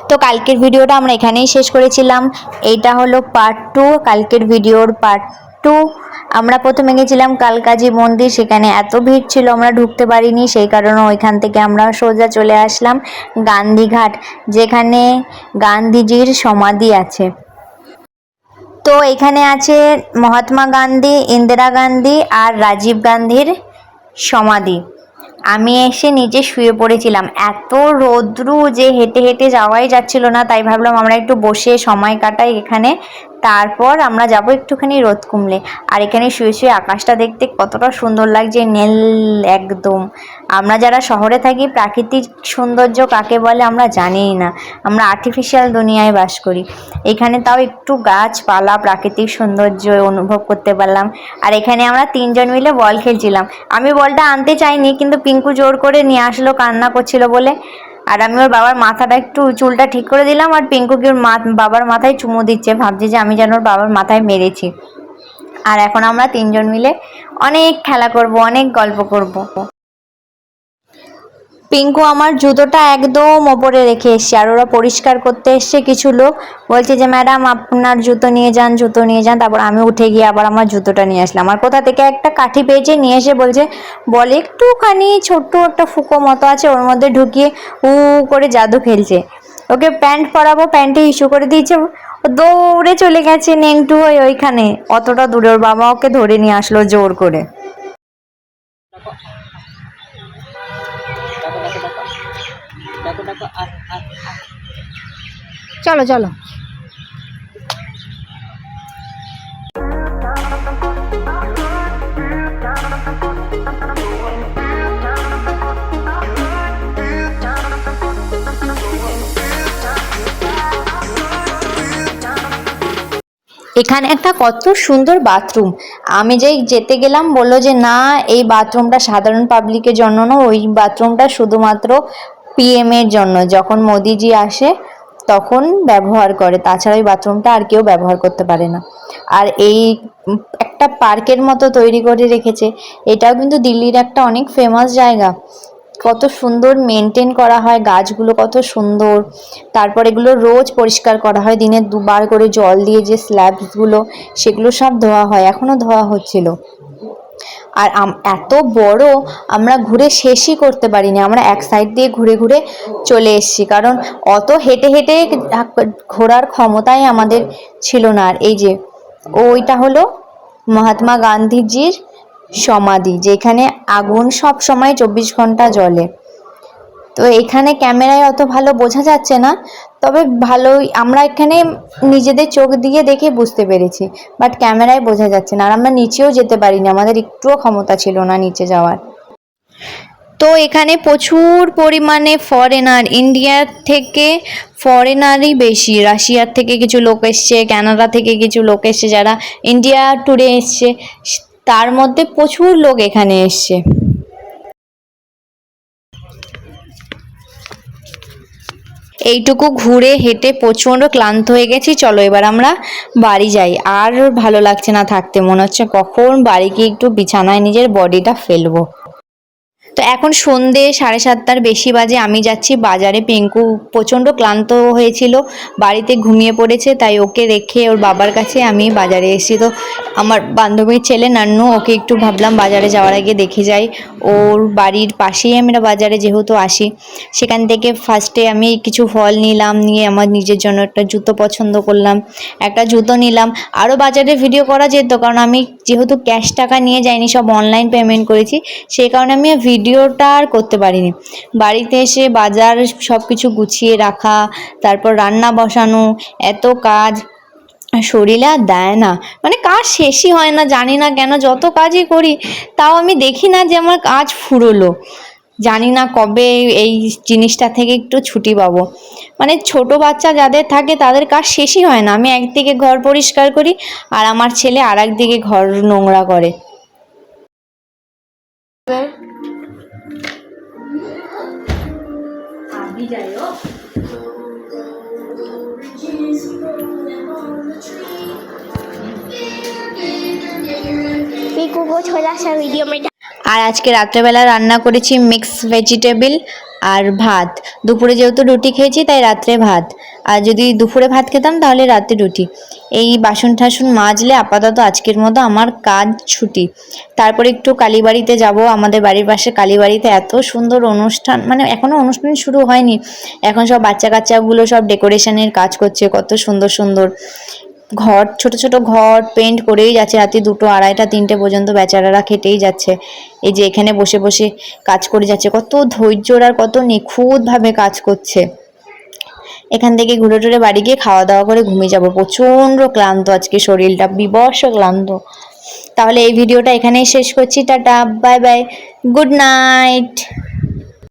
তো কালকের ভিডিওটা আমরা এখানেই শেষ করেছিলাম। এইটা হলো পার্ট 2, কালকের ভিডিওর পার্ট 2। আমরা প্রথমে গেছিলাম কালকাজি মন্দির, সেখানে এত ভিড় ছিল আমরা ঢুকতে পারিনি, সেই কারণে ওইখান থেকে আমরা সোজা চলে আসলাম গান্ধীঘাট, যেখানে গান্ধীজির সমাধি আছে। তো এখানে আছে মহাত্মা গান্ধী, ইন্দিরা গান্ধী আর রাজীব গান্ধীর সমাধি। আমি এসে নিচে শুয়ে পড়েছিলাম, এত রৌদ্র যে হেঁটে হেঁটে যাওয়াই যাচ্ছিল না, তাই ভাবলাম আমরা একটু বসে সময় কাটাই এখানে, তারপর আমরা যাব একটুখানি রোদ কমলে। আর এখানে শুয়ে শুয়ে আকাশটা দেখতে কতটা সুন্দর লাগছে, নীল একদম। আমরা যারা শহরে থাকি প্রাকৃতিক সৌন্দর্য কাকে বলে আমরা জানিই না, আমরা আর্টিফিশিয়াল দুনিয়ায় বাস করি। এখানে তাও একটু গাছপালা প্রাকৃতিক সৌন্দর্য অনুভব করতে পারলাম। আর এখানে আমরা 3 জন মিলে বল খেলছিলাম। আমি বলটা আনতে চাইনি, কিন্তু পিঙ্কু জোর করে নিয়ে আসলো, কান্না করছিল বলে। আর আমি ওর বাবার মাথাটা একটু চুলটা ঠিক করে দিলাম, আর পিঙ্কুকে ওর বাবার মাথায় চুমু দিচ্ছে, ভাবছে যে আমি যেন ওর বাবার মাথায় মেরেছি। আর এখন আমরা 3 জন মিলে অনেক খেলা করব, অনেক গল্প করব। পিঙ্কু আমার জুতোটা একদম ওপরে রেখে এসছে, আর ওরা পরিষ্কার করতে এসছে কিছু লোক, বলছে যে ম্যাডাম আপনার জুতো নিয়ে যান, জুতো নিয়ে যান। তারপর আমি উঠে গিয়ে আবার আমার জুতোটা নিয়ে আসলাম। আর কোথা থেকে একটা কাঠি পেয়েছে, নিয়ে এসে বলছে বলে একটুখানি ছোট্ট একটা ফুঁকো মতো আছে, ওর মধ্যে ঢুকিয়ে উ করে জাদু খেলছে। ওকে প্যান্ট পরাবো, প্যান্টে ইস্যু করে দিয়েছে, দৌড়ে চলে গেছে নেংটু হয়ে ওইখানে, অতটা দূরে। ওর বাবা ওকে ধরে নিয়ে আসলো জোর করে। চলো চলো। এখানে একটা কত সুন্দর বাথরুম, আমি যেতে গেলাম বললো যে না এই বাথরুমটা সাধারণ পাবলিকের জন্য না, ওই বাথরুমটা শুধুমাত্র PM এর জন্য, যখন মোদিজি আসে তখন ব্যবহার করে, তাছাড়া ওই বাথরুমটা আর কেউ ব্যবহার করতে পারে না। আর এই একটা পার্কের মতো তৈরি করে রেখেছে, এটাও কিন্তু দিল্লির একটা অনেক ফেমাস জায়গা। কত সুন্দর মেনটেন করা হয়, গাছগুলো কত সুন্দর। তারপর এগুলো রোজ পরিষ্কার করা হয়, দিনে 2 বার করে জল দিয়ে, যে স্ল্যাবসগুলো সেগুলো সব ধোয়া হয়, এখনো ধোয়া হচ্ছিল। আর এত বড়, আমরা ঘুরে শেষই করতে পারিনি, আমরা এক সাইড দিয়ে ঘুরে ঘুরে চলে এসেছি, কারণ অত হেঁটে হেঁটে ঘোরার ক্ষমতাই আমাদের ছিল না। আর এই যে ওইটা হলো মহাত্মা গান্ধীজির সমাধি, যেখানে আগুন সব সময় 24 ঘন্টা জ্বলে। তো এখানে ক্যামেরায় অত ভালো বোঝা যাচ্ছে না, তবে ভালোই আমরা এখানে নিজেদের চোখ দিয়ে দেখে বুঝতে পেরেছি, বাট ক্যামেরায় বোঝা যাচ্ছে না। আর আমরা নিচেও যেতে পারিনি, আমাদের একটুও ক্ষমতা ছিল না নিচে যাওয়ার। তো এখানে প্রচুর পরিমাণে ফরেনার, ইন্ডিয়ার থেকে ফরেনারই বেশি, রাশিয়ার থেকে কিছু লোক এসছে, কানাডা থেকে কিছু লোক এসছে, যারা ইন্ডিয়া ট্যুরে এসছে, তার মধ্যে প্রচুর লোক এখানে এসছে। এইটুকু ঘুরে হেঁটে প্রচণ্ড ক্লান্ত হয়ে গেছি, চলো এবার আমরা বাড়ি যাই। আর ভালো লাগছে না থাকতে, মনে হচ্ছে কখন বাড়ি গিয়ে একটু বিছানায় নিজের বডিটা ফেলবো। তো এখন সন্ধে 7:30 বেশি বাজে, আমি যাচ্ছি বাজারে। পিঙ্কু প্রচণ্ড ক্লান্ত হয়েছিল, বাড়িতে ঘুমিয়ে পড়েছে, তাই ওকে রেখে ওর বাবার কাছে আমি বাজারে এসেছি। তো আমার বান্ধবীর ছেলে নান্নু, ওকে একটু ভাবলাম বাজারে যাওয়ার আগে দেখে যাই। ওর বাড়ির পাশেই আমরা বাজারে যেহেতু আসি, সেখান থেকে ফার্স্টে আমি কিছু ফল নিলাম, নিয়ে আমার নিজের জন্য একটা জুতো পছন্দ করলাম, একটা জুতো নিলাম। আরও বাজারে ভিডিও করা যেত, কারণ আমি যেহেতু ক্যাশ টাকা নিয়ে যাইনি, সব অনলাইন পেমেন্ট করেছি, সেই কারণে আমি ভিডিওটা আর করতে পারিনি। বাড়িতে এসে বাজার সব কিছু গুছিয়ে রাখা, তারপর রান্না বসানো, এত কাজ, শরীরে আর দেয় না, মানে কাজ শেষই হয় না, জানি না কেন। যত কাজই করি তাও আমি দেখি না যে আমার কাজ ফুরোলো, জানি না কবে এই জিনিসটা থেকে একটু ছুটি পাবো। মানে ছোট বাচ্চা যাদের থাকে তাদের কাজ শেষই হয় না। আমি একদিকে ঘর পরিষ্কার করি, আর আমার ছেলে আর একদিকে ঘর নোংরা করে। আর আজকে রাত্রেবেলা রান্না করেছি মিক্স ভেজিটেবল, আর ভাত। দুপুরে যেহেতু রুটি খেয়েছি তাই রাত্রে ভাত, আর যদি দুপুরে ভাত খেতাম তাহলে রাতে রুটি। এই বাসন টাসন মাজলে আপাতত আজকের মতো আমার কাজ ছুটি। তারপরে একটু কালীবাড়িতে যাব, আমাদের বাড়ির পাশে কালীবাড়িতে এত সুন্দর অনুষ্ঠান, মানে এখনও অনুষ্ঠান শুরু হয়নি, এখন সব বাচ্চা কাচ্চাগুলো সব ডেকোরেশনের কাজ করছে, কত সুন্দর সুন্দর ঘর, ছোট ছোট ঘর পেন্ট করেই যাচ্ছে, রাতে 2টো 2:30টা 3টে পর্যন্ত বেচারারা খেটেই যাচ্ছে। এই যে এখানে বসে বসে কাজ করে যাচ্ছে, কত ধৈর্যর আর কত নিখুঁতভাবে কাজ করছে। এখান থেকে ঘুরে টুরে বাড়ি গিয়ে খাওয়া দাওয়া করে ঘুমিয়ে যাব, প্রচণ্ড ক্লান্ত আজকে, শরীরটা বিবর্ষ ক্লান্ত। তাহলে এই ভিডিওটা এখানেই শেষ করছি, tata, bye bye, good night.